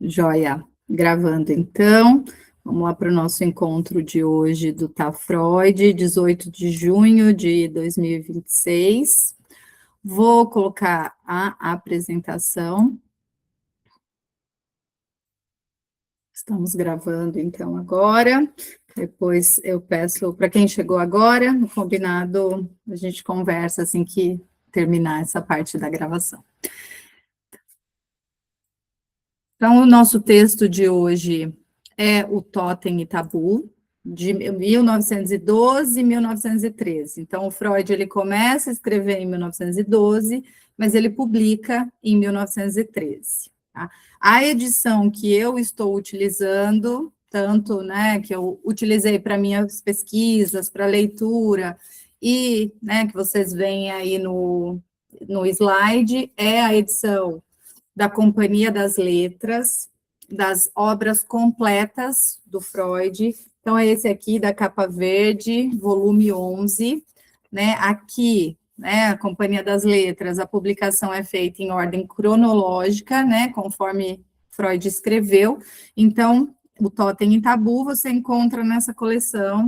Joia, gravando então, vamos lá para o nosso encontro de hoje do Tá Freud, 18 de junho de 2026. Vou colocar a apresentação. Estamos gravando então agora. Depois eu peço para quem chegou agora, no combinado, a gente conversa assim que terminar essa parte da gravação. Então, o nosso texto de hoje é o Totem e Tabu, de 1912 e 1913. Então, o Freud ele começa a escrever em 1912, mas ele publica em 1913. Tá? A edição que eu estou utilizando, tanto né, que eu utilizei para minhas pesquisas, para leitura, e né, que vocês veem aí no slide, é a edição da Companhia das Letras, das obras completas do Freud. Então, é esse aqui, da capa verde, volume 11, né? Aqui, né, a Companhia das Letras, a publicação é feita em ordem cronológica, né, conforme Freud escreveu. Então, o Totem e Tabu você encontra nessa coleção,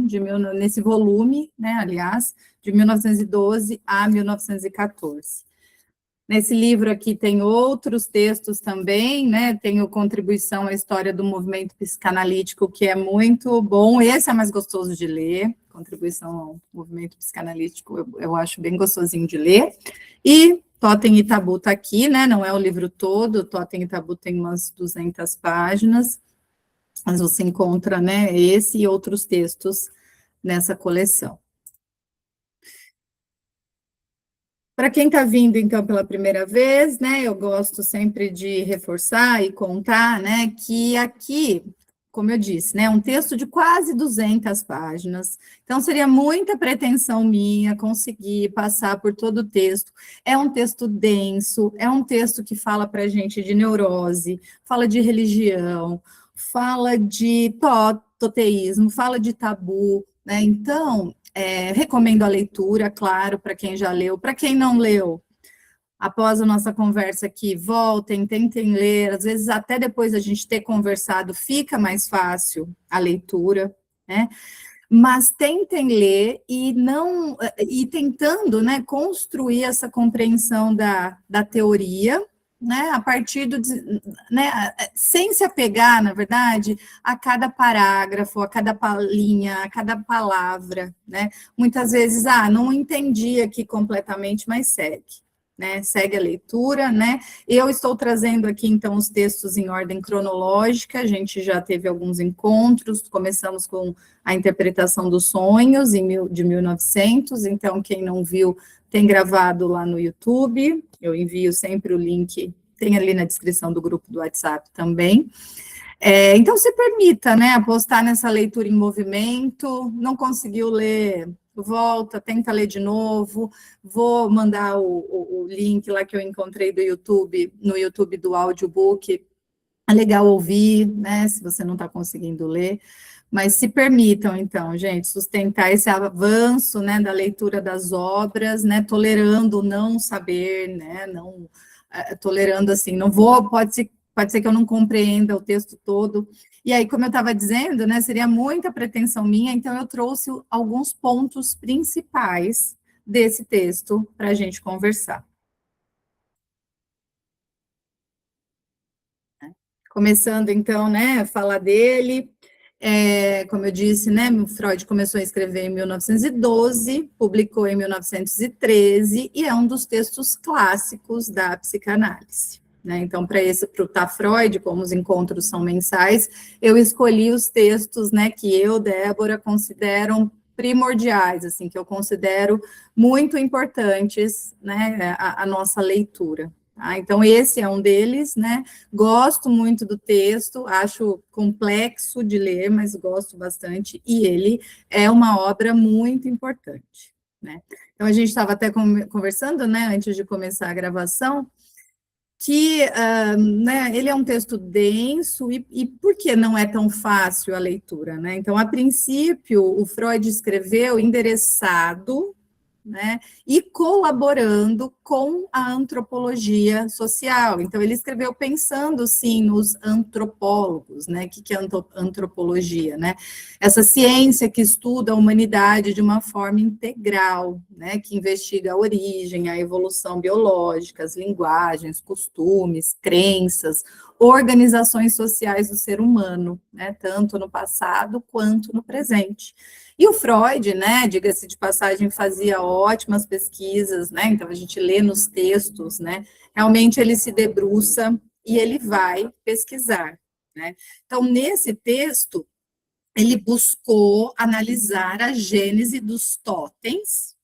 nesse volume, né, aliás, de 1912 a 1914. Nesse livro aqui tem outros textos também, né? Tem o Contribuição à História do Movimento Psicanalítico, que é muito bom. Esse é mais gostoso de ler. Contribuição ao Movimento Psicanalítico, eu acho bem gostosinho de ler. E Totem e Tabu está aqui, né? Não é o livro todo. Totem e Tabu tem umas 200 páginas, mas você encontra, né? Esse e outros textos nessa coleção. Para quem está vindo, então, pela primeira vez, né, eu gosto sempre de reforçar e contar, né, que aqui, como eu disse, né, um texto de quase 200 páginas, então seria muita pretensão minha conseguir passar por todo o texto. É um texto denso, é um texto que fala para a gente de neurose, fala de religião, fala de toteísmo, fala de tabu, né, então... recomendo a leitura, claro, para quem já leu. Para quem não leu, após a nossa conversa aqui, voltem, tentem ler. Às vezes, até depois da gente ter conversado, fica mais fácil a leitura, né? Mas tentem ler e tentando, né, construir essa compreensão da teoria, né, a partir né, sem se apegar, na verdade, a cada parágrafo, a cada linha, a cada palavra, né, muitas vezes, não entendi aqui completamente, mas segue, né, segue a leitura, né, eu estou trazendo aqui, então, os textos em ordem cronológica, a gente já teve alguns encontros, começamos com a interpretação dos sonhos, de 1900, então, quem não viu, tem gravado lá no YouTube, eu envio sempre o link, tem ali na descrição do grupo do WhatsApp também. Então, se permita, né, apostar nessa leitura em movimento, não conseguiu ler, volta, tenta ler de novo, vou mandar o link lá que eu encontrei do YouTube, no YouTube do audiobook, é legal ouvir, né, se você não está conseguindo ler, mas se permitam, então, gente, sustentar esse avanço, né, da leitura das obras, né, tolerando o não saber, né, não, tolerando, assim, não vou, pode ser que eu não compreenda o texto todo, e aí, como eu estava dizendo, né, seria muita pretensão minha, então eu trouxe alguns pontos principais desse texto para a gente conversar. Começando, então, né, a falar dele, como eu disse, né, Freud começou a escrever em 1912, publicou em 1913, e é um dos textos clássicos da psicanálise. Né? Então, para o Tá Freud, como os encontros são mensais, eu escolhi os textos, né, que eu, Débora, considero primordiais, assim, que eu considero muito importantes, né, a nossa leitura. Então, esse é um deles, né? Gosto muito do texto, acho complexo de ler, mas gosto bastante, e ele é uma obra muito importante, né? Então, a gente estava até conversando, né, antes de começar a gravação, que né, ele é um texto denso, e por que não é tão fácil a leitura, né? Então, a princípio, o Freud escreveu endereçado né, e colaborando com a antropologia social. Então, ele escreveu pensando, sim, nos antropólogos, né, o que é antropologia, né, essa ciência que estuda a humanidade de uma forma integral, né, que investiga a origem, a evolução biológica, as linguagens, costumes, crenças, organizações sociais do ser humano, né, tanto no passado quanto no presente. E o Freud, né, diga-se de passagem, fazia ótimas pesquisas, né, então a gente lê nos textos, né, realmente ele se debruça e ele vai pesquisar, né. Então, nesse texto, ele buscou analisar a gênese dos totens,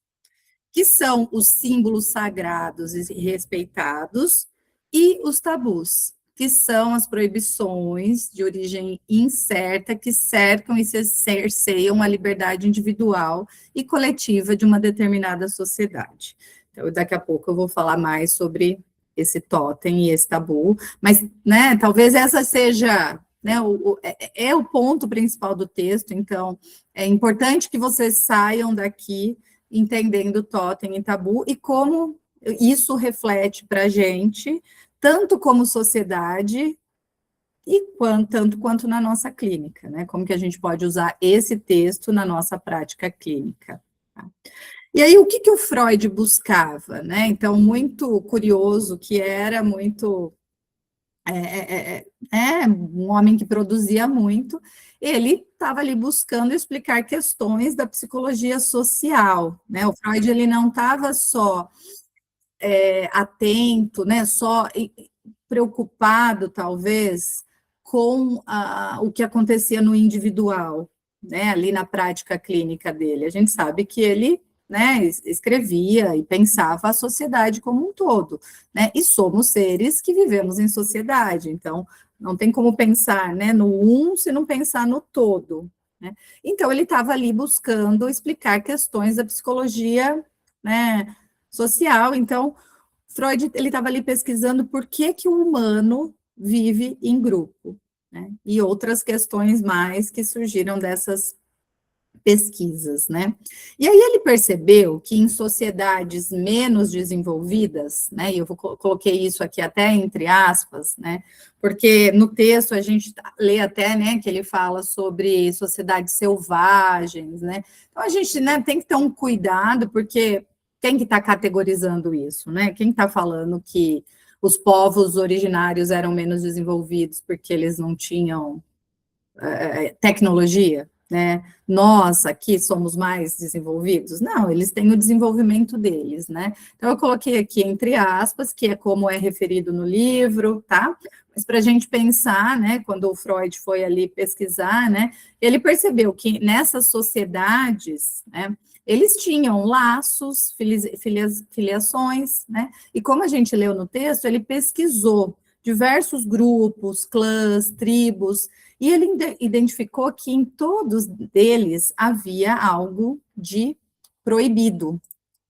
que são os símbolos sagrados e respeitados, e os tabus, que são as proibições de origem incerta que cercam e cerceiam a liberdade individual e coletiva de uma determinada sociedade. Então, daqui a pouco eu vou falar mais sobre esse totem e esse tabu, mas, né, talvez essa seja, né, é o ponto principal do texto, então, é importante que vocês saiam daqui entendendo totem e tabu e como isso reflete para a gente, tanto como sociedade e tanto quanto na nossa clínica, né? Como que a gente pode usar esse texto na nossa prática clínica. Tá? E aí, o que o Freud buscava, né? Então, muito curioso que era, muito um homem que produzia muito, ele estava ali buscando explicar questões da psicologia social, né? O Freud ele não estava só atento, né? Só preocupado, talvez, com o que acontecia no individual, né? Ali na prática clínica dele. A gente sabe que ele, né, escrevia e pensava a sociedade como um todo, né, e somos seres que vivemos em sociedade, então não tem como pensar, né, no um se não pensar no todo, né, então ele estava ali buscando explicar questões da psicologia, né, social, então Freud, ele estava ali pesquisando por que o humano vive em grupo, né, e outras questões mais que surgiram dessas pesquisas, né? E aí ele percebeu que em sociedades menos desenvolvidas, né? E eu coloquei isso aqui até entre aspas, né? Porque no texto a gente lê até, né, que ele fala sobre sociedades selvagens, né? Então a gente, né, tem que ter um cuidado, porque quem que está categorizando isso, né? Quem está falando que os povos originários eram menos desenvolvidos porque eles não tinham tecnologia, né? Nós aqui somos mais desenvolvidos? Não, eles têm o desenvolvimento deles, né? Então, eu coloquei aqui entre aspas, que é como é referido no livro, tá? Mas para a gente pensar, né, quando o Freud foi ali pesquisar, né, ele percebeu que nessas sociedades, né, eles tinham laços, filiações, né? E como a gente leu no texto, ele pesquisou diversos grupos, clãs, tribos, e ele identificou que em todos deles havia algo de proibido,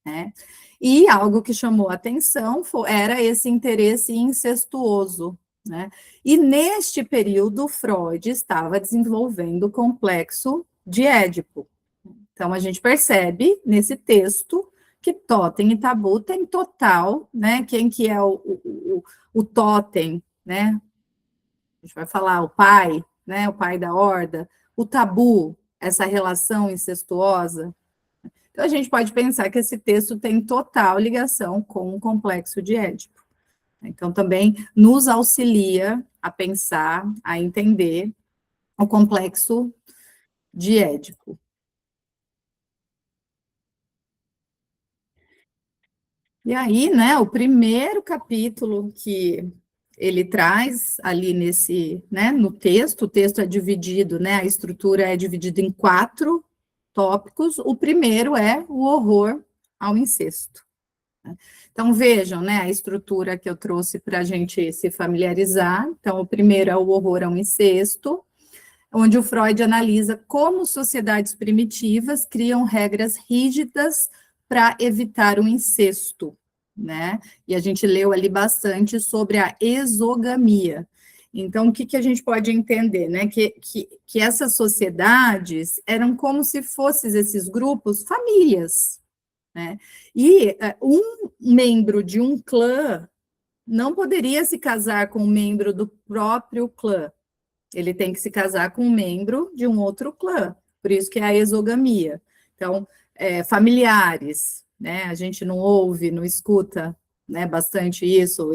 né? E algo que chamou a atenção era esse interesse incestuoso, né? E neste período, Freud estava desenvolvendo o complexo de Édipo. Então, a gente percebe nesse texto que totem e tabu tem total, né? Quem que é o totem, né? A gente vai falar o pai, né, o pai da horda, o tabu, essa relação incestuosa. Então, a gente pode pensar que esse texto tem total ligação com o complexo de Édipo. Então, também nos auxilia a pensar, a entender o complexo de Édipo. E aí, né, o primeiro capítulo que ele traz ali nesse, né, no texto, o texto é dividido, né, a estrutura é dividida em 4 tópicos. O primeiro é o horror ao incesto. Então, vejam, né, a estrutura que eu trouxe para a gente se familiarizar. Então, o primeiro é o horror ao incesto, onde o Freud analisa como sociedades primitivas criam regras rígidas para evitar o incesto, né? E a gente leu ali bastante sobre a exogamia. Então, o que a gente pode entender, né? Que essas sociedades eram como se fossem esses grupos famílias, né? E um membro de um clã não poderia se casar com um membro do próprio clã. Ele tem que se casar com um membro de um outro clã. Por isso que é a exogamia. Então, familiares, né? A gente não ouve, não escuta, né, bastante isso,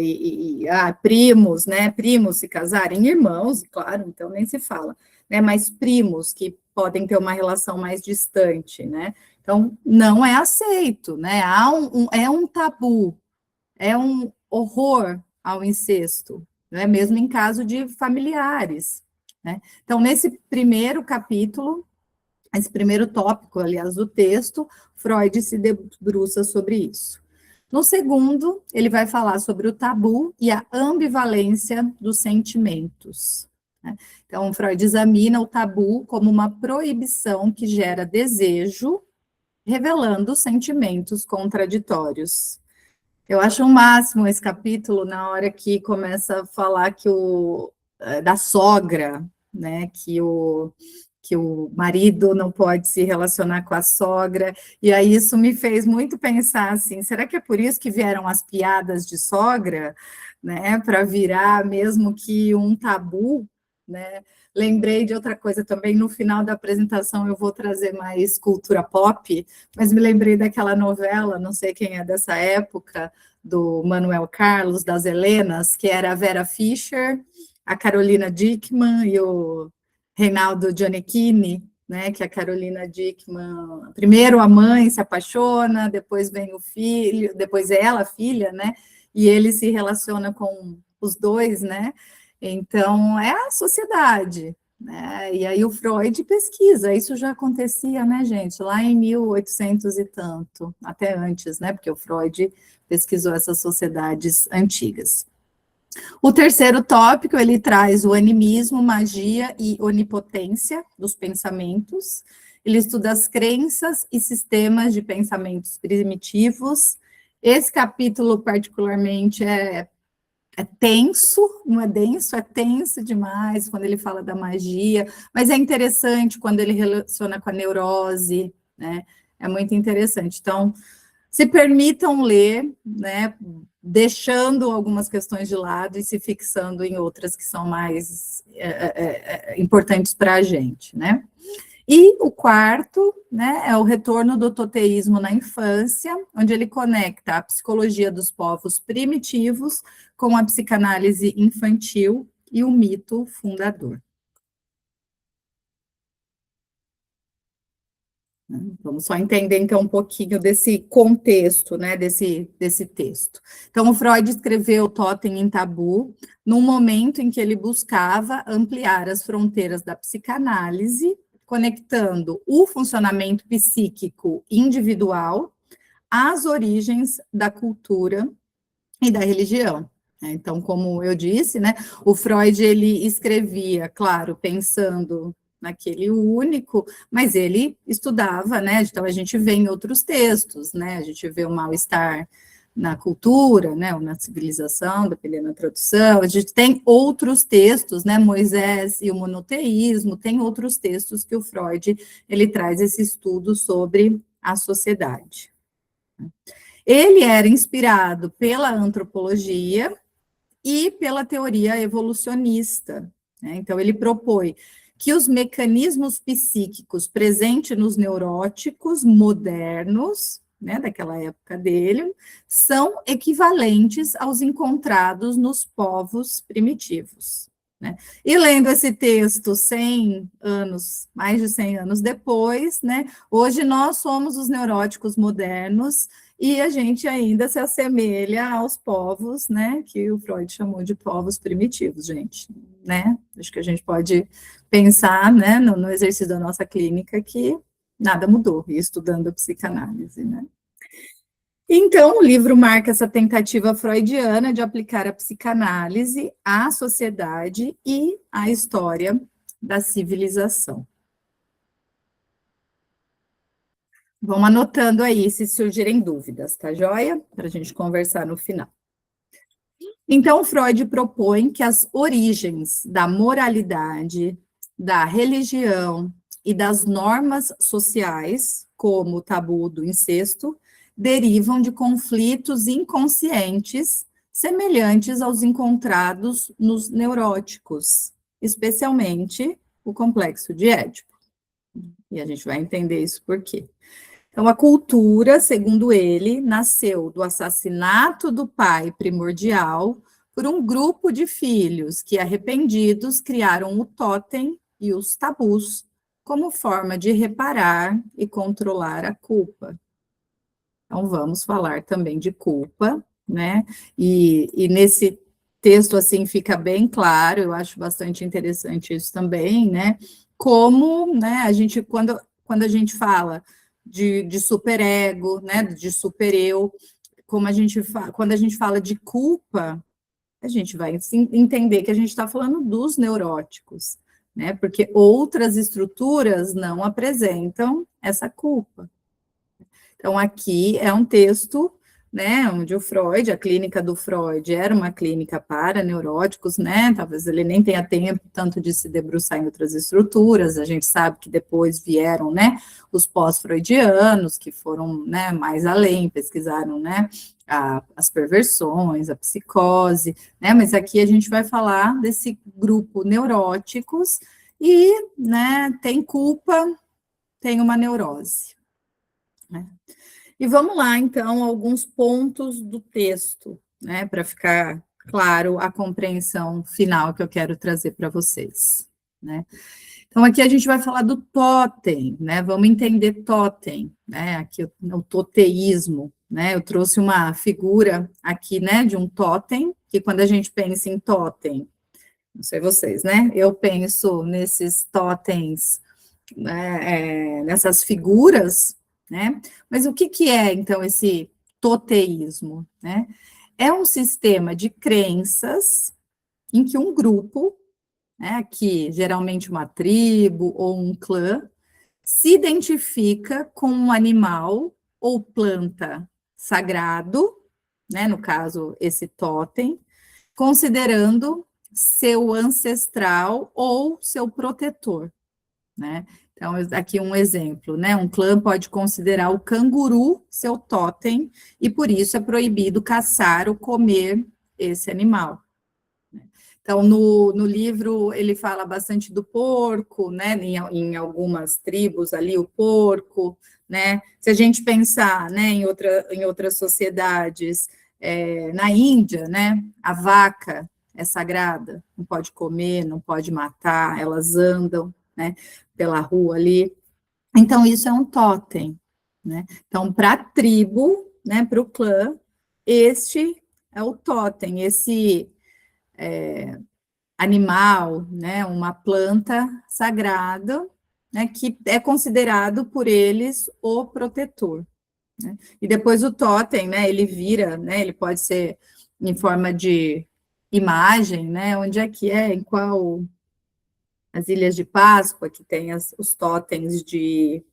primos, né? Primos se casarem, irmãos, claro, então nem se fala, né? Mas primos que podem ter uma relação mais distante, né? Então, não é aceito, né? É um tabu, é um horror ao incesto, né? Mesmo em caso de familiares, né? Então, nesse primeiro capítulo, esse primeiro tópico, aliás, do texto, Freud se debruça sobre isso. No segundo, ele vai falar sobre o tabu e a ambivalência dos sentimentos, né? Então, Freud examina o tabu como uma proibição que gera desejo, revelando sentimentos contraditórios. Eu acho o máximo esse capítulo na hora que começa a falar que da sogra, né, que o marido não pode se relacionar com a sogra, e aí isso me fez muito pensar assim, será que é por isso que vieram as piadas de sogra, né, para virar mesmo que um tabu, né? Lembrei de outra coisa também, no final da apresentação eu vou trazer mais cultura pop, mas me lembrei daquela novela, não sei quem é dessa época, do Manuel Carlos, das Helenas, que era a Vera Fischer, a Carolina Dickmann e o Reinaldo Gianecchini, né, que a Carolina Dickmann, primeiro a mãe se apaixona, depois vem o filho, depois ela, a filha, né, e ele se relaciona com os dois, né, então é a sociedade, né, e aí o Freud pesquisa, isso já acontecia, né, gente, lá em 1800 e tanto, até antes, né, porque o Freud pesquisou essas sociedades antigas. O terceiro tópico, ele traz o animismo, magia e onipotência dos pensamentos. Ele estuda as crenças e sistemas de pensamentos primitivos. Esse capítulo, particularmente, é tenso, não é denso, é tenso demais quando ele fala da magia, mas é interessante quando ele relaciona com a neurose, né? É muito interessante. Então, se permitam ler, né, deixando algumas questões de lado e se fixando em outras que são mais importantes para a gente, né? E o quarto, né, é o retorno do toteísmo na infância, onde ele conecta a psicologia dos povos primitivos com a psicanálise infantil e o mito fundador. Vamos só entender, então, um pouquinho desse contexto, né, desse texto. Então, o Freud escreveu Totem em Tabu num momento em que ele buscava ampliar as fronteiras da psicanálise, conectando o funcionamento psíquico individual às origens da cultura e da religião. Então, como eu disse, né, o Freud, ele escrevia, claro, pensando naquele único, mas ele estudava, né, então a gente vê em outros textos, né, a gente vê o mal-estar na cultura, né, ou na civilização, dependendo da tradução, a gente tem outros textos, né, Moisés e o monoteísmo, tem outros textos que o Freud, ele traz esse estudo sobre a sociedade. Ele era inspirado pela antropologia e pela teoria evolucionista, né? Então, ele propõe que os mecanismos psíquicos presentes nos neuróticos modernos, né, daquela época dele, são equivalentes aos encontrados nos povos primitivos, né? E lendo esse texto 100 anos, mais de 100 anos depois, né, hoje nós somos os neuróticos modernos e a gente ainda se assemelha aos povos, né, que o Freud chamou de povos primitivos, gente, né? Acho que a gente pode pensar, né, no exercício da nossa clínica que nada mudou, estudando a psicanálise, né? Então, o livro marca essa tentativa freudiana de aplicar a psicanálise à sociedade e à história da civilização. Vão anotando aí se surgirem dúvidas, tá joia? Para a gente conversar no final. Então, Freud propõe que as origens da moralidade, da religião e das normas sociais, como o tabu do incesto, derivam de conflitos inconscientes semelhantes aos encontrados nos neuróticos, especialmente o complexo de Édipo. E a gente vai entender isso por quê. Então, a cultura, segundo ele, nasceu do assassinato do pai primordial por um grupo de filhos que, arrependidos, criaram o totem e os tabus como forma de reparar e controlar a culpa. Então, vamos falar também de culpa, né? E nesse texto, assim, fica bem claro, eu acho bastante interessante isso também, né? Como, né, a gente, quando a gente fala de superego, né, de supereu, como quando a gente fala de culpa, a gente vai entender que a gente está falando dos neuróticos, né? Porque outras estruturas não apresentam essa culpa. Então, aqui é um texto, né, onde o Freud, a clínica do Freud era uma clínica para neuróticos, né, talvez ele nem tenha tempo tanto de se debruçar em outras estruturas, a gente sabe que depois vieram, né, os pós-freudianos, que foram, né, mais além, pesquisaram, né, as perversões, a psicose, né, mas aqui a gente vai falar desse grupo neuróticos e, né, tem culpa, tem uma neurose, né. E vamos lá, então, alguns pontos do texto, né, para ficar claro a compreensão final que eu quero trazer para vocês, né. Então, aqui a gente vai falar do totem, né, vamos entender totem, né, aqui o toteísmo, né, eu trouxe uma figura aqui, né, de um totem, que quando a gente pensa em totem, não sei vocês, né, eu penso nesses totens, nessas figuras, né? Mas o que é, então, esse toteísmo, né? É um sistema de crenças em que um grupo, né, que geralmente uma tribo ou um clã, se identifica com um animal ou planta sagrado, né, no caso, esse totem, considerando seu ancestral ou seu protetor, né? Então, aqui um exemplo, né? Um clã pode considerar o canguru seu totem e por isso é proibido caçar ou comer esse animal. Então, no livro ele fala bastante do porco, né? Em algumas tribos ali, o porco, né? Se a gente pensar, né, em outras sociedades, na Índia, né? A vaca é sagrada, não pode comer, não pode matar, elas andam, né, pela rua ali. Então, isso é um totem, né? Então, para a tribo, né, para o clã, este é o totem, esse animal, né, uma planta sagrada, né, que é considerado por eles o protetor, né? E depois o totem, né, ele vira, né, ele pode ser em forma de imagem, né, onde é que é, em qual as Ilhas de Páscoa, que tem os totens de,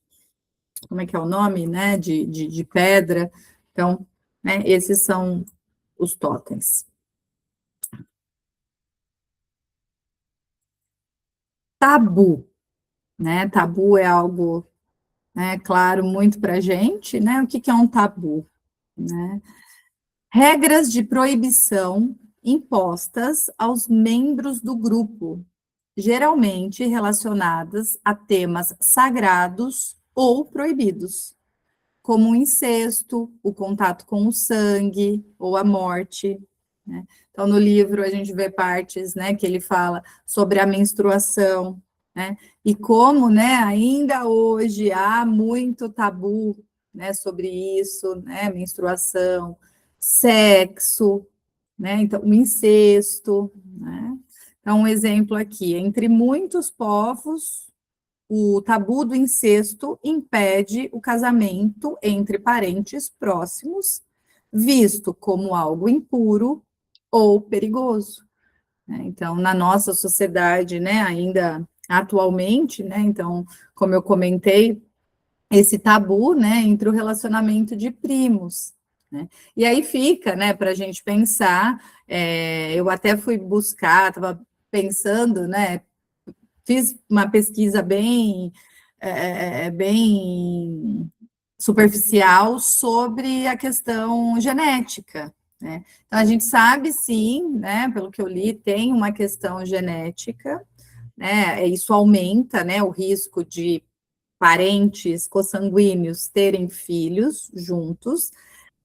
como é que é o nome, né, de pedra. Então, né, esses são os totens. Tabu, né, tabu é algo, né, claro, muito para a gente, né, o que é um tabu, né? Regras de proibição impostas aos membros do grupo, geralmente relacionadas a temas sagrados ou proibidos, como o incesto, o contato com o sangue ou a morte, né? Então, no livro, a gente vê partes, né, que ele fala sobre a menstruação, né, e como, né, ainda hoje há muito tabu, né, sobre isso, né, menstruação, sexo, né, então, o incesto, né. Então, um exemplo aqui, entre muitos povos, o tabu do incesto impede o casamento entre parentes próximos, visto como algo impuro ou perigoso, né? Então, na nossa sociedade, né, ainda atualmente, né, então, como eu comentei, esse tabu, né, entre o relacionamento de primos, né? E aí fica, né, para a gente pensar, eu até fui buscar, estava pensando, né, fiz uma pesquisa bem superficial sobre a questão genética, né? Então, a gente sabe, sim, né, pelo que eu li, tem uma questão genética, né, isso aumenta, né, o risco de parentes consanguíneos terem filhos juntos,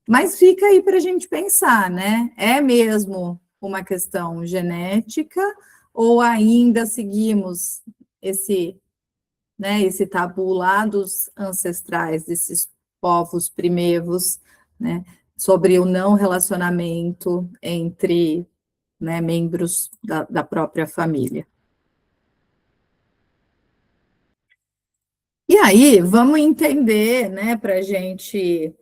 mas fica aí para a gente pensar, né, é mesmo uma questão genética ou ainda seguimos esse, né, esse tabu lá dos ancestrais, desses povos primevos, né, sobre o não relacionamento entre, né, membros da própria família. E aí, vamos entender, né, para a gente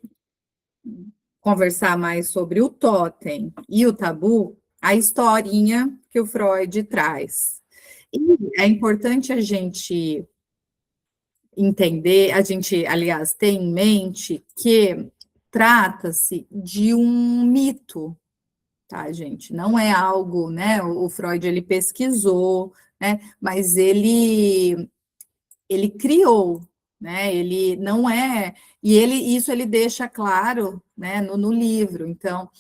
conversar mais sobre o totem e o tabu, a historinha que o Freud traz. E é importante a gente entender, a gente, aliás, ter em mente que trata-se de um mito, tá, gente? Não é algo, né? O Freud ele pesquisou, né? Mas ele criou, né? Ele não é, e ele isso ele deixa claro, né? No livro. Então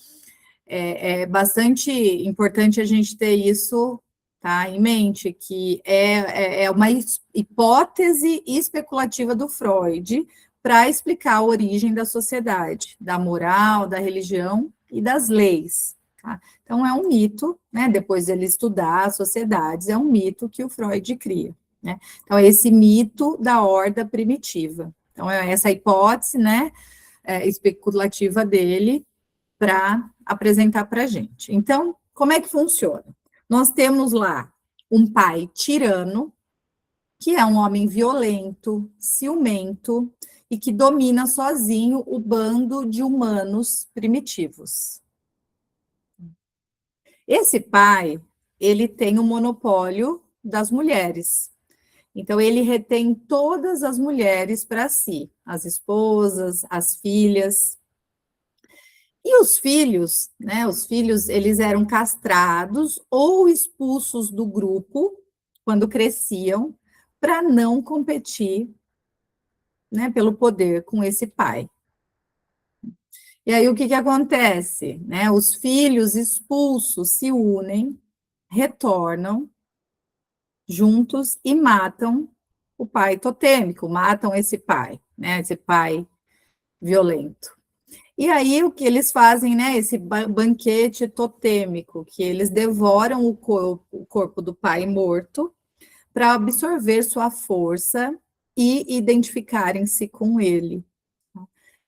é bastante importante a gente ter isso, tá, em mente, que é uma hipótese especulativa do Freud para explicar a origem da sociedade, da moral, da religião e das leis. Tá? Então, é um mito, né? Depois dele estudar as sociedades, é um mito que o Freud cria. Né? Então, é esse mito da horda primitiva. Então, é essa hipótese, né, especulativa dele, para apresentar para a gente. Então, como é que funciona? Nós temos lá um pai tirano, que é um homem violento, ciumento e que domina sozinho o bando de humanos primitivos. Esse pai, ele tem o monopólio das mulheres. Então, ele retém todas as mulheres para si, as esposas, as filhas. E os filhos, né? Os filhos, eles eram castrados ou expulsos do grupo quando cresciam para não competir, né, pelo poder com esse pai. E aí o que que acontece, né? Os filhos expulsos se unem, retornam juntos e matam o pai totêmico, matam esse pai, né? Esse pai violento. E aí o que eles fazem, né? Esse banquete totêmico, que eles devoram o corpo do pai morto para absorver sua força e identificarem-se com ele.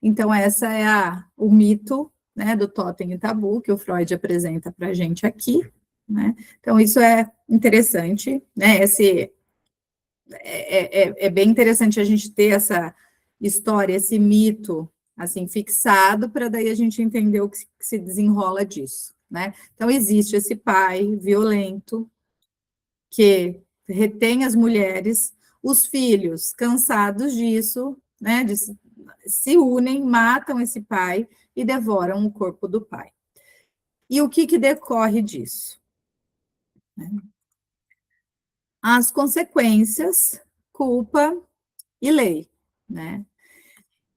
Então, essa é o mito, né, do totem e tabu que o Freud apresenta para a gente aqui. Né? Então, isso é interessante, né? É bem interessante a gente ter essa história, esse mito, assim, fixado, para daí a gente entender o que se desenrola disso, né? Então, existe esse pai violento, que retém as mulheres, os filhos, cansados disso, né, se unem, matam esse pai e devoram o corpo do pai. E o que decorre disso? As consequências, culpa e lei, né?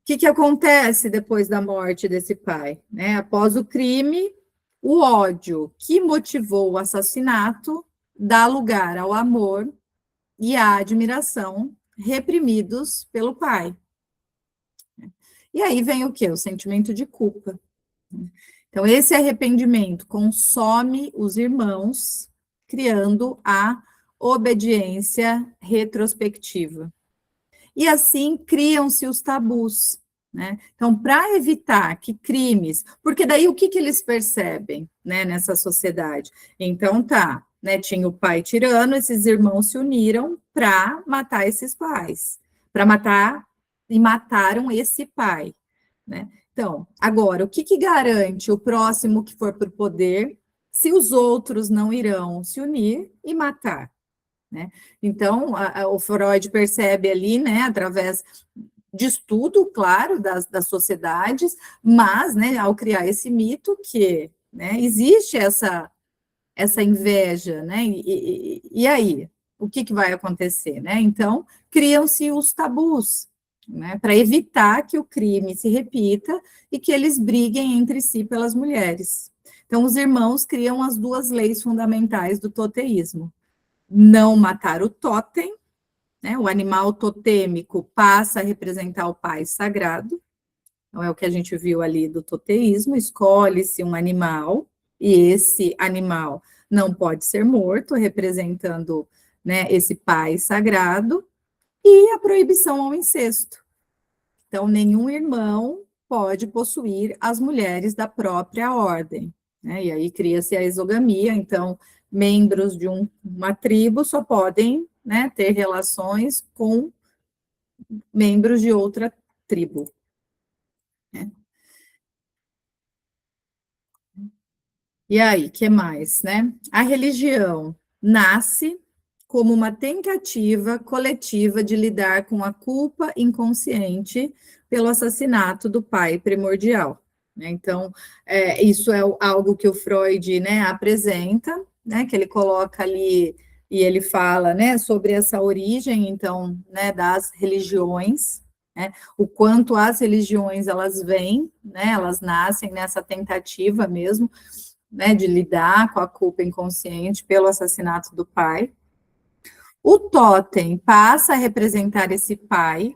O que acontece depois da morte desse pai? Né? Após o crime, o ódio que motivou o assassinato dá lugar ao amor e à admiração reprimidos pelo pai. E aí vem o quê? O sentimento de culpa. Então, esse arrependimento consome os irmãos, criando a obediência retrospectiva. E assim criam-se os tabus, né? Então, para evitar que crimes, porque daí o que eles percebem, né, nessa sociedade? Então, tá, né, tinha o pai tirano, esses irmãos se uniram para matar esses pais, para matar e mataram esse pai, né? Então, agora, o que garante o próximo que for para o poder se os outros não irão se unir e matar? Né? Então, o Freud percebe ali, né, através de estudo, claro, das sociedades, mas, né, ao criar esse mito que, né, existe essa inveja, né, e aí, o que vai acontecer, né? Então, criam-se os tabus, né, para evitar que o crime se repita e que eles briguem entre si pelas mulheres. Então, os irmãos criam as duas leis fundamentais do toteísmo: não matar o totem, né, o animal totêmico passa a representar o pai sagrado, então é o que a gente viu ali do toteísmo, escolhe-se um animal, e esse animal não pode ser morto, representando, né, esse pai sagrado, e a proibição ao incesto. Então, nenhum irmão pode possuir as mulheres da própria ordem, né? E aí cria-se a exogamia, então, membros de uma tribo só podem, né, ter relações com membros de outra tribo, né? E aí, que mais, né? A religião nasce como uma tentativa coletiva de lidar com a culpa inconsciente pelo assassinato do pai primordial, né? Então, isso é algo que o Freud, né, apresenta, né, que ele coloca ali e ele fala, né, sobre essa origem, então, né, das religiões, né, o quanto as religiões elas vêm, né, elas nascem nessa tentativa mesmo, né, de lidar com a culpa inconsciente pelo assassinato do pai. O totem passa a representar esse pai,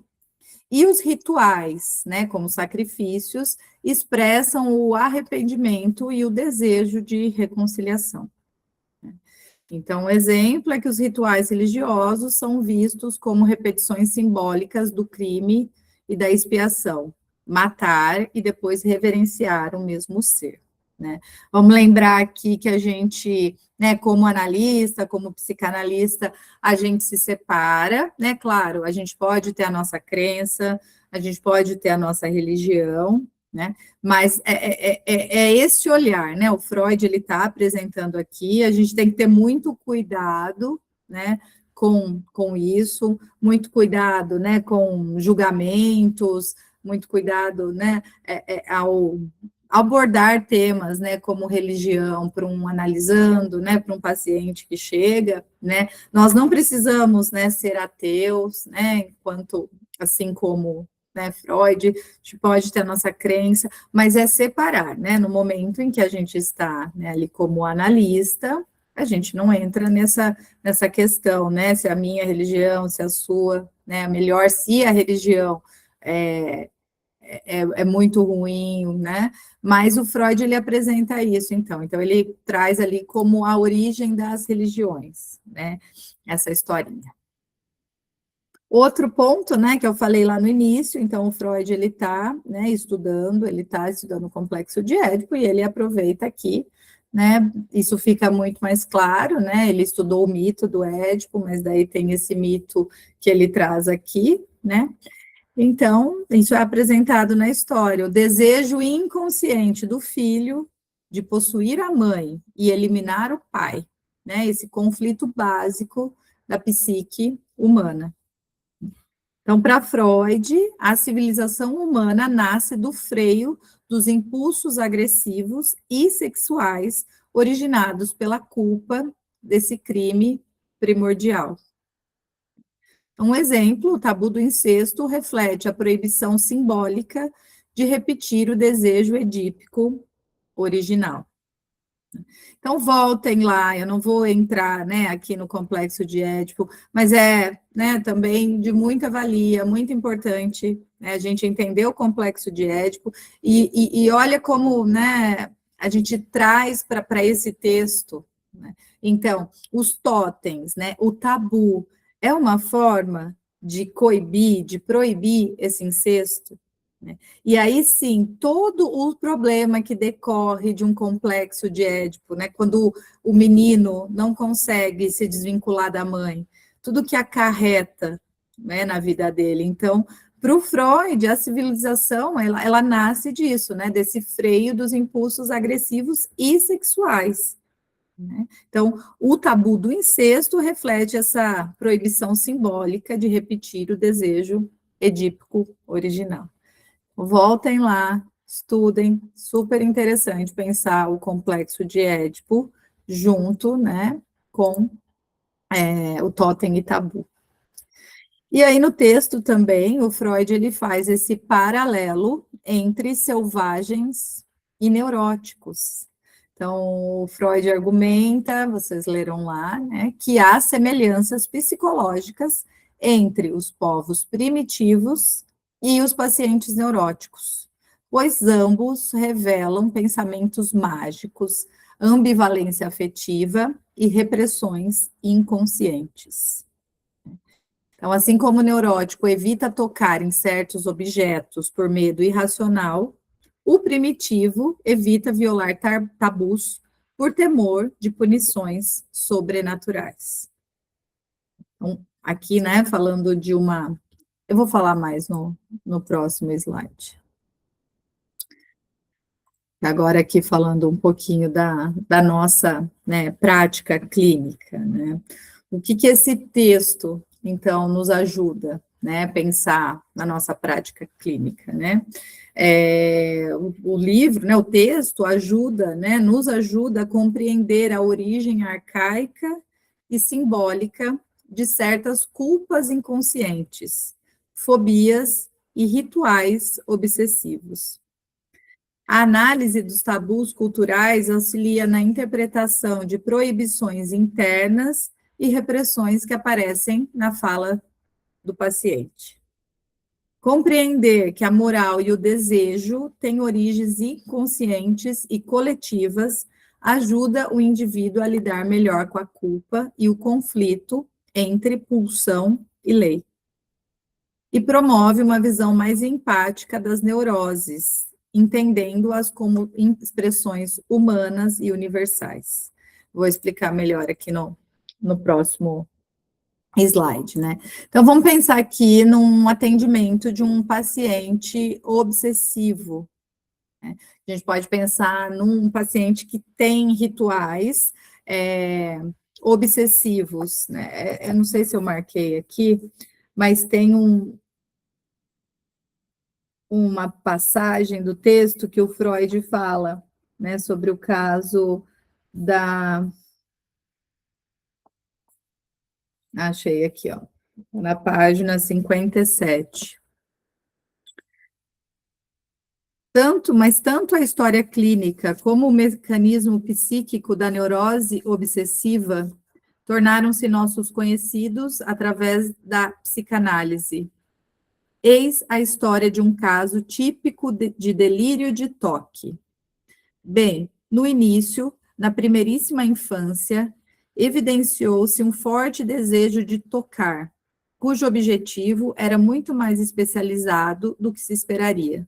e os rituais, né, como sacrifícios, expressam o arrependimento e o desejo de reconciliação. Então, o exemplo é que os rituais religiosos são vistos como repetições simbólicas do crime e da expiação, matar e depois reverenciar o mesmo ser, né? Vamos lembrar aqui que a gente, né, como analista, como psicanalista, a gente se separa, né? Claro, a gente pode ter a nossa crença, a gente pode ter a nossa religião, né? Mas é esse olhar, né? O Freud ele está apresentando aqui. A gente tem que ter muito cuidado, né? Com isso, muito cuidado, né? Com julgamentos, muito cuidado, né? Ao abordar temas, né? Como religião para um analisando, né? Para um paciente que chega, né? Nós não precisamos, né? Ser ateus, né? Enquanto assim como, né, Freud, a gente pode ter a nossa crença, mas é separar, né? No momento em que a gente está, né, ali como analista, a gente não entra nessa questão, né? Se a minha religião, se a sua, né? Melhor se a religião é muito ruim, né? Mas o Freud ele apresenta isso, então ele traz ali como a origem das religiões, né? Essa historinha. Outro ponto, né, que eu falei lá no início, então o Freud ele está, né, ele está estudando o complexo de Édipo e ele aproveita aqui, né, isso fica muito mais claro, né, ele estudou o mito do Édipo, mas daí tem esse mito que ele traz aqui, né, então isso é apresentado na história, o desejo inconsciente do filho de possuir a mãe e eliminar o pai, né, esse conflito básico da psique humana. Então, para Freud, a civilização humana nasce do freio dos impulsos agressivos e sexuais originados pela culpa desse crime primordial. Um exemplo, o tabu do incesto reflete a proibição simbólica de repetir o desejo edípico original. Então, voltem lá, eu não vou entrar, né, aqui no complexo de Édipo, mas né, também de muita valia, muito importante, né, a gente entender o complexo de Édipo, e olha como, né, a gente traz para esse texto, né, então, os totens, né, o tabu, é uma forma de coibir, de proibir esse incesto, né? E aí sim, todo o problema que decorre de um complexo de Édipo, né? Quando o menino não consegue se desvincular da mãe, tudo que acarreta, né, na vida dele. Então, para o Freud, a civilização ela nasce disso, né? Desse freio dos impulsos agressivos e sexuais, né? Então, o tabu do incesto reflete essa proibição simbólica de repetir o desejo edípico original. Voltem lá, estudem, super interessante pensar o complexo de Édipo junto, né, com o totem e tabu. E aí, no texto também, o Freud ele faz esse paralelo entre selvagens e neuróticos. Então, o Freud argumenta, vocês leram lá, né, que há semelhanças psicológicas entre os povos primitivos e os pacientes neuróticos, pois ambos revelam pensamentos mágicos, ambivalência afetiva e repressões inconscientes. Então, assim como o neurótico evita tocar em certos objetos por medo irracional, o primitivo evita violar tabus por temor de punições sobrenaturais. Então, aqui, né, falando de uma. Eu vou falar mais no próximo slide. Agora, aqui falando um pouquinho da nossa, né, prática clínica, né? O que esse texto, então, nos ajuda, né, a pensar na nossa prática clínica, né? O livro, né, o texto ajuda, né, nos ajuda a compreender a origem arcaica e simbólica de certas culpas inconscientes, fobias e rituais obsessivos. A análise dos tabus culturais auxilia na interpretação de proibições internas e repressões que aparecem na fala do paciente. Compreender que a moral e o desejo têm origens inconscientes e coletivas ajuda o indivíduo a lidar melhor com a culpa e o conflito entre pulsão e lei. E promove uma visão mais empática das neuroses, entendendo-as como expressões humanas e universais. Vou explicar melhor aqui no próximo slide, né? Então, vamos pensar aqui num atendimento de um paciente obsessivo, né? A gente pode pensar num paciente que tem rituais obsessivos, né? Eu não sei se eu marquei aqui, mas tem uma passagem do texto que o Freud fala, né, sobre o caso da. Achei aqui, ó, na página 57. Tanto a história clínica como o mecanismo psíquico da neurose obsessiva tornaram-se nossos conhecidos através da psicanálise. Eis a história de um caso típico de delírio de toque. Bem, no início, na primeiríssima infância, evidenciou-se um forte desejo de tocar, cujo objetivo era muito mais especializado do que se esperaria.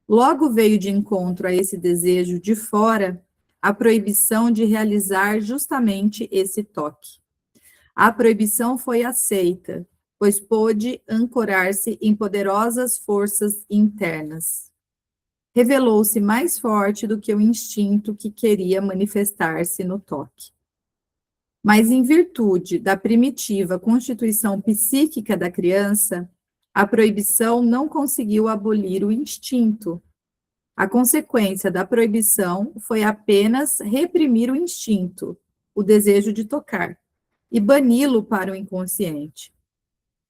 Logo veio de encontro a esse desejo de fora a proibição de realizar justamente esse toque. A proibição foi aceita, pois pôde ancorar-se em poderosas forças internas. Revelou-se mais forte do que o instinto que queria manifestar-se no toque. Mas, em virtude da primitiva constituição psíquica da criança, a proibição não conseguiu abolir o instinto. A consequência da proibição foi apenas reprimir o instinto, o desejo de tocar, e bani-lo para o inconsciente.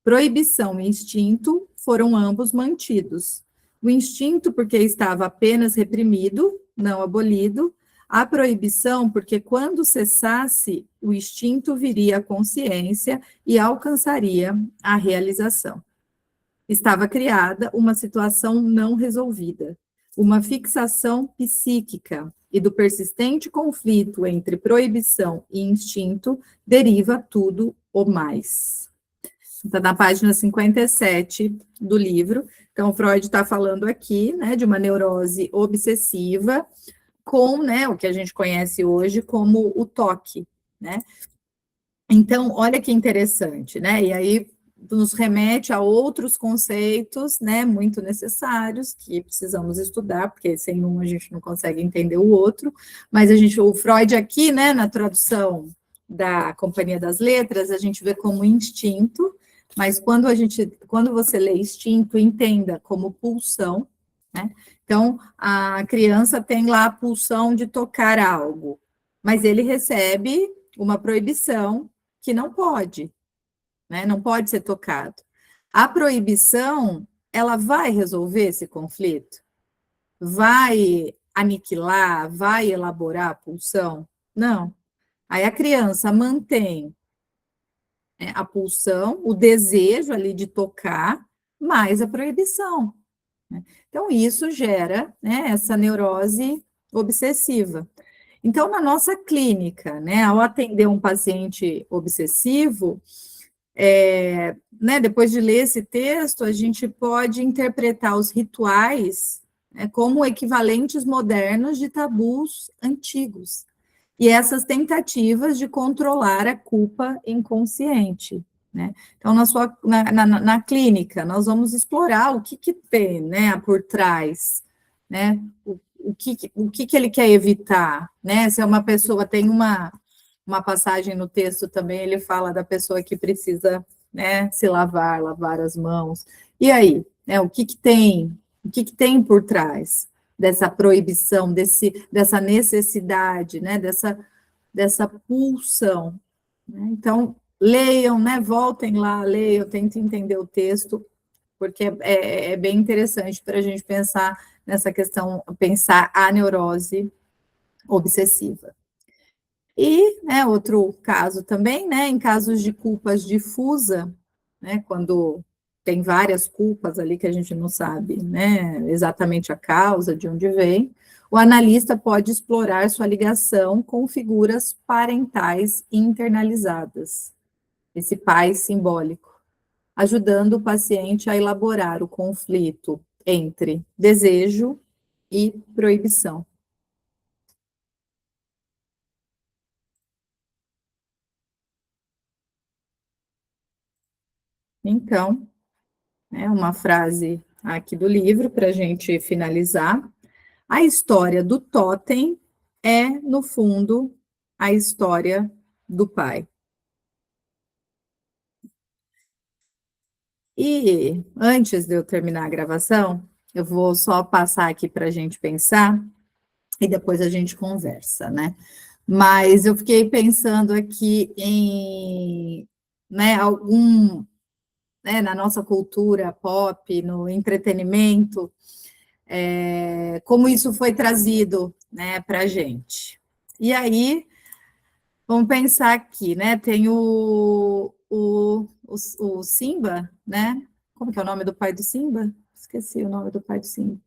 Proibição e instinto foram ambos mantidos. O instinto, porque estava apenas reprimido, não abolido, a proibição, porque quando cessasse, o instinto viria à consciência e alcançaria a realização. Estava criada uma situação não resolvida, uma fixação psíquica, e do persistente conflito entre proibição e instinto deriva tudo o mais. Está na página 57 do livro. Então, Freud está falando aqui, né, de uma neurose obsessiva com, né, o que a gente conhece hoje como o toque, né? Então, olha que interessante, né? E aí nos remete a outros conceitos, né, muito necessários que precisamos estudar, porque sem um a gente não consegue entender o outro. Mas o Freud aqui, né, na tradução da Companhia das Letras, a gente vê como instinto, mas quando você lê instinto, entenda como pulsão, né? Então, a criança tem lá a pulsão de tocar algo, mas ele recebe uma proibição que não pode, né? Não pode ser tocado. A proibição, ela vai resolver esse conflito? Vai aniquilar, vai elaborar a pulsão? Não. Aí a criança mantém, né, a pulsão, o desejo ali de tocar, mais a proibição, né? Então, isso gera, né, essa neurose obsessiva. Então, na nossa clínica, né, ao atender um paciente obsessivo, né, depois de ler esse texto, a gente pode interpretar os rituais, né, como equivalentes modernos de tabus antigos. E essas tentativas de controlar a culpa inconsciente, né? Então, na clínica, nós vamos explorar o que tem, né, por trás, né? O que ele quer evitar, né? Se é uma pessoa, tem uma passagem no texto também, ele fala da pessoa que precisa, né, se lavar as mãos. E aí, né, o que tem por trás dessa proibição, dessa necessidade, né, dessa pulsão, né? Então, leiam, né, voltem lá, leiam, tentem entender o texto, porque é bem interessante para a gente pensar nessa questão, pensar a neurose obsessiva. E, né, outro caso também, né, em casos de culpas difusa, né, quando tem várias culpas ali que a gente não sabe, né, exatamente a causa, de onde vem, o analista pode explorar sua ligação com figuras parentais internalizadas, esse pai simbólico, ajudando o paciente a elaborar o conflito entre desejo e proibição. Então, é uma frase aqui do livro para a gente finalizar. A história do totem é, no fundo, a história do pai. E antes de eu terminar a gravação, eu vou só passar aqui para a gente pensar e depois a gente conversa, né? Mas eu fiquei pensando aqui em, né, né, na nossa cultura pop, no entretenimento, como isso foi trazido, né, para a gente. E aí, vamos pensar aqui, né? Tem o Simba, né? Como que é o nome do pai do Simba? Esqueci o nome do pai do Simba.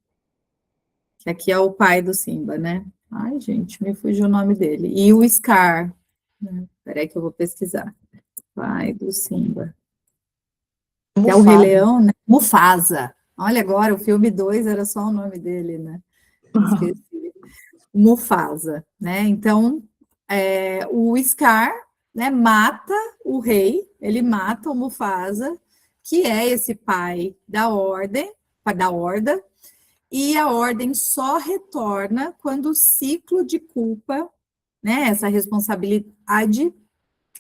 Que aqui é o pai do Simba, né? Ai, gente, me fugiu o nome dele. E o Scar, né? Peraí que eu vou pesquisar. Pai do Simba. Que é o Rei Mufasa. Leão, né? Mufasa. Olha agora, o filme 2 era só o nome dele, né? Esqueci. Mufasa, né? Então, o Scar, né, mata o rei, ele mata o Mufasa, que é esse pai da ordem, da horda, e a ordem só retorna quando o ciclo de culpa, né, essa responsabilidade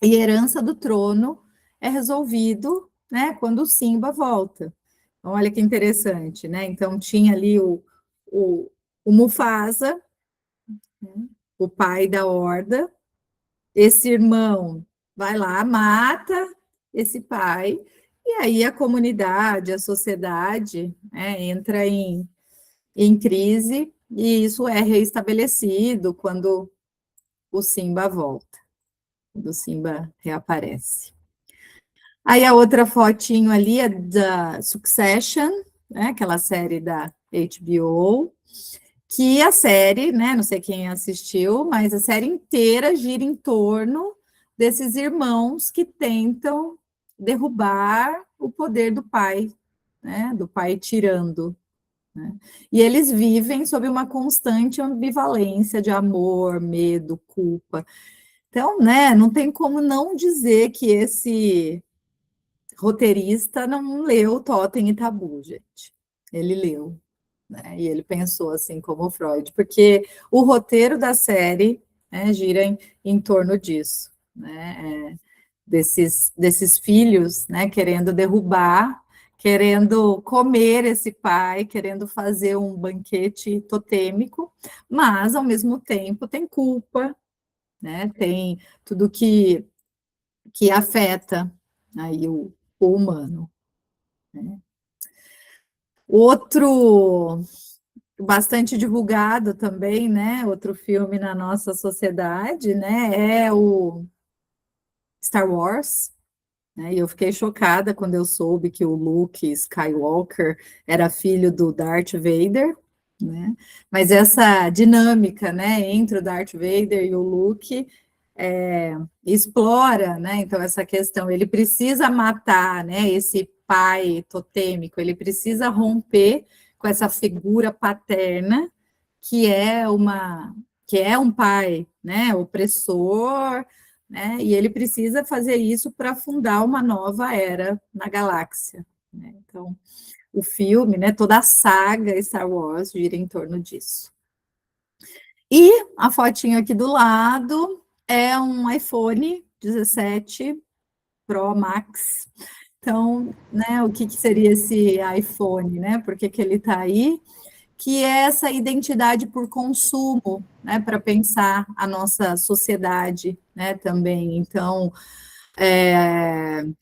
e herança do trono é resolvido, né, quando o Simba volta. Então, olha que interessante, né? Então, tinha ali o, o Mufasa, né, o pai da horda, esse irmão vai lá, mata esse pai, e aí a comunidade, a sociedade, né, entra em crise, e isso é reestabelecido quando o Simba volta, quando o Simba reaparece. Aí a outra fotinho ali é da Succession, né, aquela série da HBO, que a série, né, não sei quem assistiu, mas a série inteira gira em torno desses irmãos que tentam derrubar o poder do pai, né, do pai tirando, né? E eles vivem sob uma constante ambivalência de amor, medo, culpa. Então, né, não tem como não dizer que esse roteirista não leu Totem e Tabu, gente. Ele leu, né? E ele pensou assim como o Freud, porque o roteiro da série, né, gira em torno disso, né? Desses filhos, né, querendo derrubar, querendo comer esse pai, querendo fazer um banquete totêmico, mas ao mesmo tempo tem culpa, né? Tem tudo que afeta aí o humano. né? Outro bastante divulgado também, né? Outro filme na nossa sociedade, né? É o Star Wars, né? E eu fiquei chocada quando eu soube que o Luke Skywalker era filho do Darth Vader, né? Mas essa dinâmica, né, entre o Darth Vader e o Luke explora, né? Então essa questão, ele precisa matar, né? Esse pai totêmico, ele precisa romper com essa figura paterna que é um pai, né? Opressor, né? E ele precisa fazer isso para fundar uma nova era na galáxia, né? Então o filme, né? Toda a saga Star Wars gira em torno disso. E a fotinho aqui do lado é um iPhone 17 Pro Max. Então, né, o que, que seria esse iPhone, né? Por que, que ele está aí? Que é essa identidade por consumo, né? Para pensar a nossa sociedade, né? Também. Então,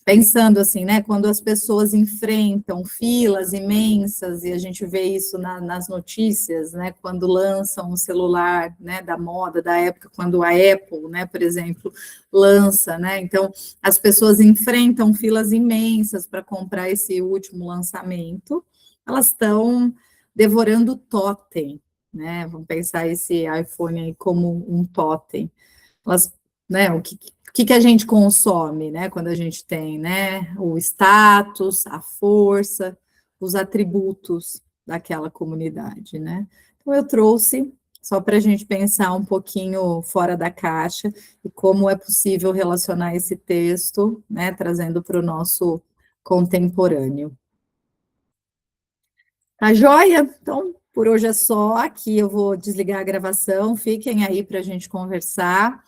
pensando assim, né, quando as pessoas enfrentam filas imensas, e a gente vê isso nas notícias, né, quando lançam um celular, né, da moda, da época, quando a Apple, né, por exemplo, lança, né, então as pessoas enfrentam filas imensas para comprar esse último lançamento, elas estão devorando totem, né, vamos pensar esse iPhone aí como um totem, elas, né, o que a gente consome, né, quando a gente tem, né, o status, a força, os atributos daquela comunidade, né. Então, eu trouxe só para a gente pensar um pouquinho fora da caixa e como é possível relacionar esse texto, né, trazendo para o nosso contemporâneo. Tá joia? Então, por hoje é só. Aqui eu vou desligar a gravação, fiquem aí para a gente conversar.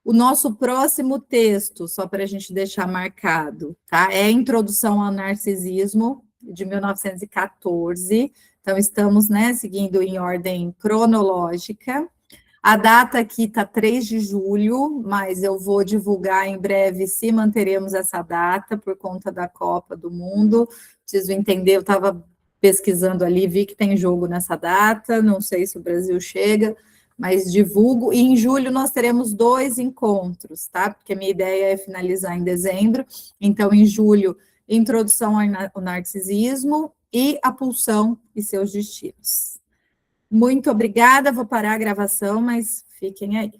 O nosso próximo texto, só para a gente deixar marcado, tá? É a Introdução ao Narcisismo, de 1914. Então, estamos, né, seguindo em ordem cronológica. A data aqui está 3 de julho, mas eu vou divulgar em breve se manteremos essa data por conta da Copa do Mundo. Preciso entender, eu estava pesquisando ali, vi que tem jogo nessa data, não sei se o Brasil chega, mas divulgo. E em julho nós teremos 2 encontros, tá? Porque a minha ideia é finalizar em dezembro. Então, em julho, Introdução ao Narcisismo e A Pulsão e Seus Destinos. Muito obrigada, vou parar a gravação, mas fiquem aí.